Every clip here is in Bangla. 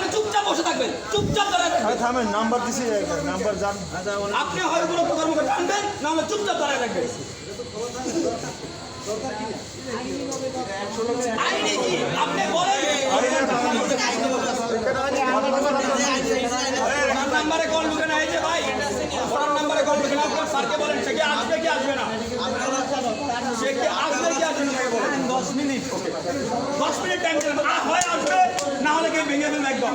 আপনি চুপচাপ বসে থাকবেন, চুপচাপ দাঁড়ায় থাকবেন। থামেন, নাম্বার দিছি, নাম্বার জান। আপনি হয় কোনো প্রকার মুখে টানবেন, না হলে চুপচাপ দাঁড়ায় থাকবেন। আইনি কি আপনি বলেন? নাম্বারে কল ঢুকে না, এই যে ভাই আপনার নাম্বারে কল ঢুকে না, আপনার স্যারকে বলেন সে কি আসবে কি আসবে না, সে কি আসবে কি আসবে না, তাকে বলেন 10 মিনিট। 10 মিনিট টাইম দেন, হয় আসবে, না হলে কি ভেঙে ফেলবে একদম।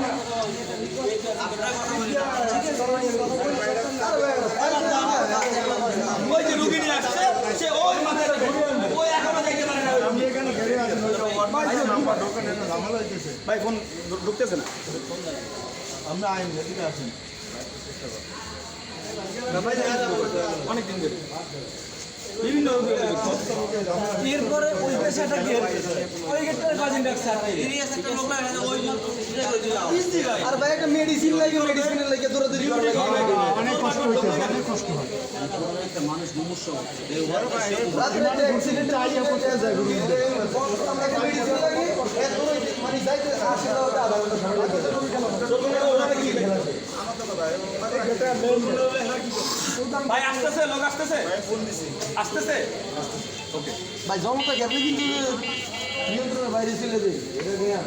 ওই যে রুগী নিয়ে আসছে, সে ওই মাথায় ওই এখনো দেখতে পারে না। আমি এখানে ঘেরে আছি, নাম্বার ঢোকে না, ঝামেলা হইতেছে। ভাই ফোন ঢুকতেছে না। আমরা আইন এদিকে আসেন। অনেক দিন ধরে বিভিন্ন এরপরে ওই পেশাটা কি ওই গেটটার কাজিন ডাক্তার আর ভাই একটা মেডিসিন লাগে, মেডিসিনের লাগে দৌড়াদৌড়ি করে অনেক কষ্ট হইতেছে, অনেক কষ্ট হয়। মানুষ মুমূর্ষু রাতে অ্যাক্সিডেন্ট আইয়া পড়তে যায় রুগীদের আমরা মেডিসিন লাগে এরপরে মানে যাইতে আসে দাও আধা ঘন্টা সময় লাগে ভাই আসতেছে, লোক আসতেছে, আসতেছে। ওকে ভাই জমটা গেলে কিন্তু নিয়ন্ত্রণের বাইরে ছিল যে এটা নিয়ে